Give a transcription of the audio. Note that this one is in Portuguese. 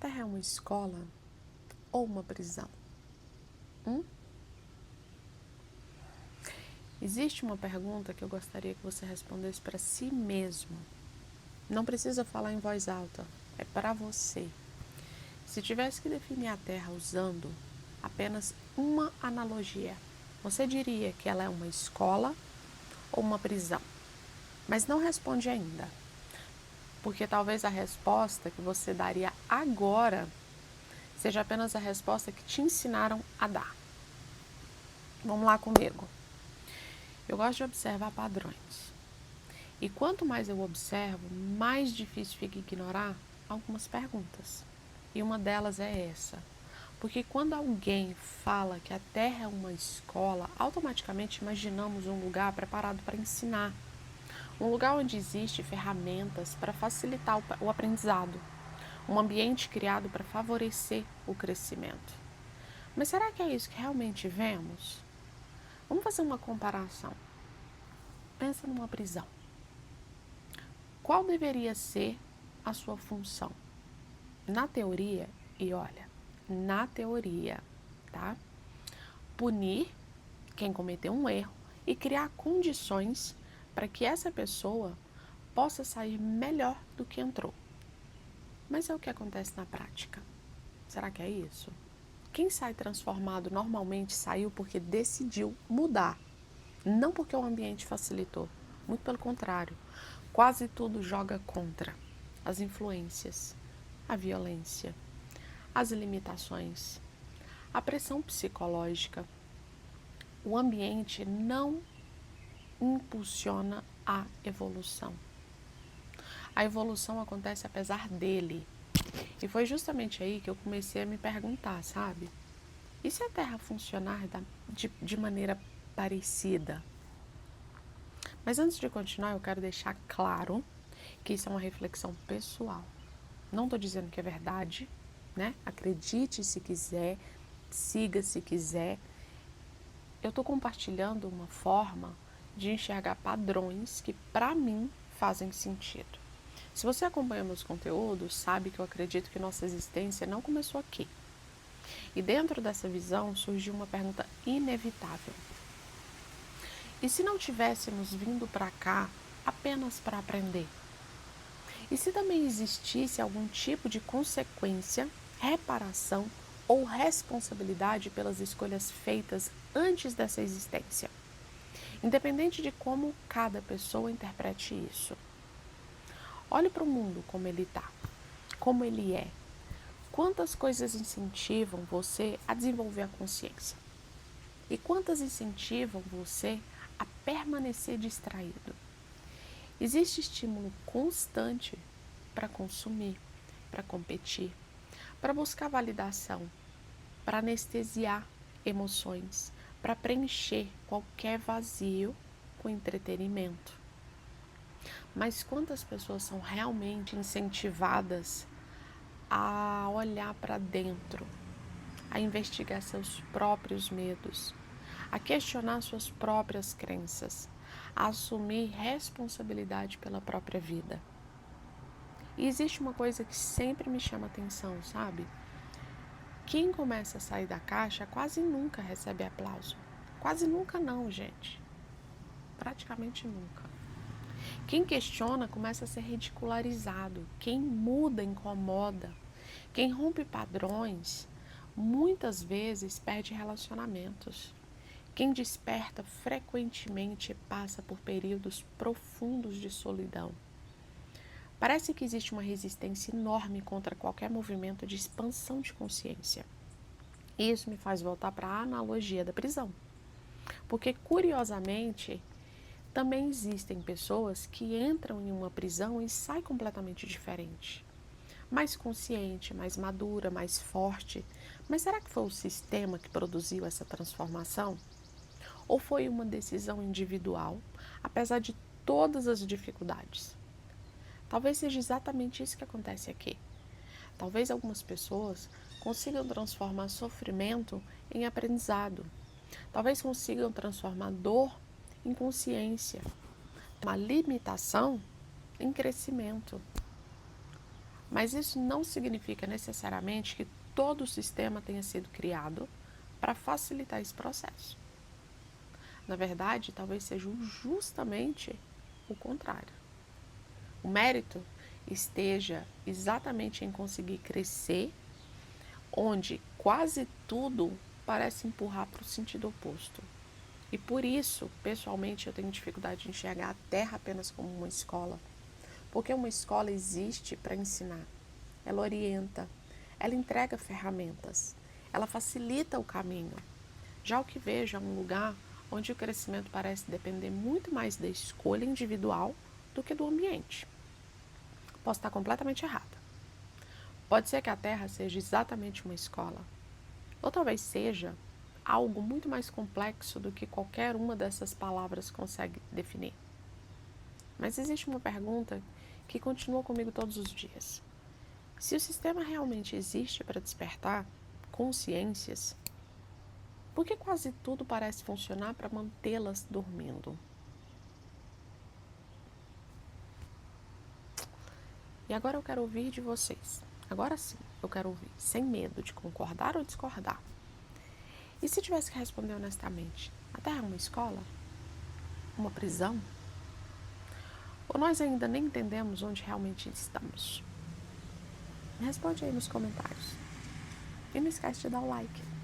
Terra é uma escola ou uma prisão? Existe uma pergunta que eu gostaria que você respondesse para si mesmo. Não precisa falar em voz alta, é para você. Se tivesse que definir a Terra usando apenas uma analogia, você diria que ela é uma escola ou uma prisão? Mas não responde ainda, porque talvez a resposta que você daria agora seja apenas a resposta que te ensinaram a dar. Vamos lá comigo. Eu gosto de observar padrões. E quanto mais eu observo, mais difícil fica ignorar algumas perguntas. E uma delas é essa. Porque quando alguém fala que a Terra é uma escola, automaticamente imaginamos um lugar preparado para ensinar. Um lugar onde existem ferramentas para facilitar o aprendizado. Um ambiente criado para favorecer o crescimento. Mas será que é isso que realmente vemos? Vamos fazer uma comparação. Pensa numa prisão. Qual deveria ser a sua função? Na teoria, e olha, na teoria, tá? Punir quem cometeu um erro e criar condições para que essa pessoa possa sair melhor do que entrou. Mas é o que acontece na prática. Será que é isso? Quem sai transformado normalmente saiu porque decidiu mudar, não porque o ambiente facilitou. Muito pelo contrário, quase tudo joga contra as influências, a violência, as limitações, a pressão psicológica. O ambiente não impulsiona a evolução. A evolução acontece apesar dele. E foi justamente aí que eu comecei a me perguntar, sabe? E se a Terra funcionar de maneira parecida? Mas antes de continuar, eu quero deixar claro que isso é uma reflexão pessoal. Não estou dizendo que é verdade, né? Acredite se quiser, siga se quiser. Eu estou compartilhando uma forma de enxergar padrões que, para mim, fazem sentido. Se você acompanha meus conteúdos, sabe que eu acredito que nossa existência não começou aqui. E dentro dessa visão surgiu uma pergunta inevitável. E se não tivéssemos vindo para cá apenas para aprender? E se também existisse algum tipo de consequência, reparação ou responsabilidade pelas escolhas feitas antes dessa existência? Independente de como cada pessoa interprete isso. Olhe para o mundo como ele está, como ele é. Quantas coisas incentivam você a desenvolver a consciência? E quantas incentivam você a permanecer distraído? Existe estímulo constante para consumir, para competir, para buscar validação, para anestesiar emoções, para preencher qualquer vazio com entretenimento. Mas quantas pessoas são realmente incentivadas a olhar para dentro, a investigar seus próprios medos, a questionar suas próprias crenças, a assumir responsabilidade pela própria vida? E existe uma coisa que sempre me chama atenção, sabe? Quem começa a sair da caixa quase nunca recebe aplauso. Quase nunca não, gente. Praticamente nunca. Quem questiona começa a ser ridicularizado. Quem muda incomoda. Quem rompe padrões muitas vezes perde relacionamentos. Quem desperta frequentemente passa por períodos profundos de solidão. Parece que existe uma resistência enorme contra qualquer movimento de expansão de consciência. Isso me faz voltar para a analogia da prisão. Porque, curiosamente, também existem pessoas que entram em uma prisão e saem completamente diferente. Mais consciente, mais madura, mais forte. Mas será que foi o sistema que produziu essa transformação? Ou foi uma decisão individual, apesar de todas as dificuldades? Talvez seja exatamente isso que acontece aqui. Talvez algumas pessoas consigam transformar sofrimento em aprendizado. Talvez consigam transformar dor em consciência, uma limitação em crescimento. Mas isso não significa necessariamente que todo o sistema tenha sido criado para facilitar esse processo. Na verdade, talvez seja justamente o contrário. O mérito esteja exatamente em conseguir crescer, onde quase tudo parece empurrar para o sentido oposto. E por isso, pessoalmente, eu tenho dificuldade de enxergar a Terra apenas como uma escola. Porque uma escola existe para ensinar. Ela orienta, ela entrega ferramentas, ela facilita o caminho. Já o que vejo é um lugar onde o crescimento parece depender muito mais da escolha individual do que do ambiente. Posso estar completamente errada. Pode ser que a Terra seja exatamente uma escola, ou talvez seja algo muito mais complexo do que qualquer uma dessas palavras consegue definir. Mas existe uma pergunta que continua comigo todos os dias. Se o sistema realmente existe para despertar consciências, por que quase tudo parece funcionar para mantê-las dormindo? E agora eu quero ouvir de vocês. Agora sim, eu quero ouvir, sem medo de concordar ou discordar. E se tivesse que responder honestamente, a Terra é uma escola? Uma prisão? Ou nós ainda nem entendemos onde realmente estamos? Me responde aí nos comentários. E não esquece de dar o like.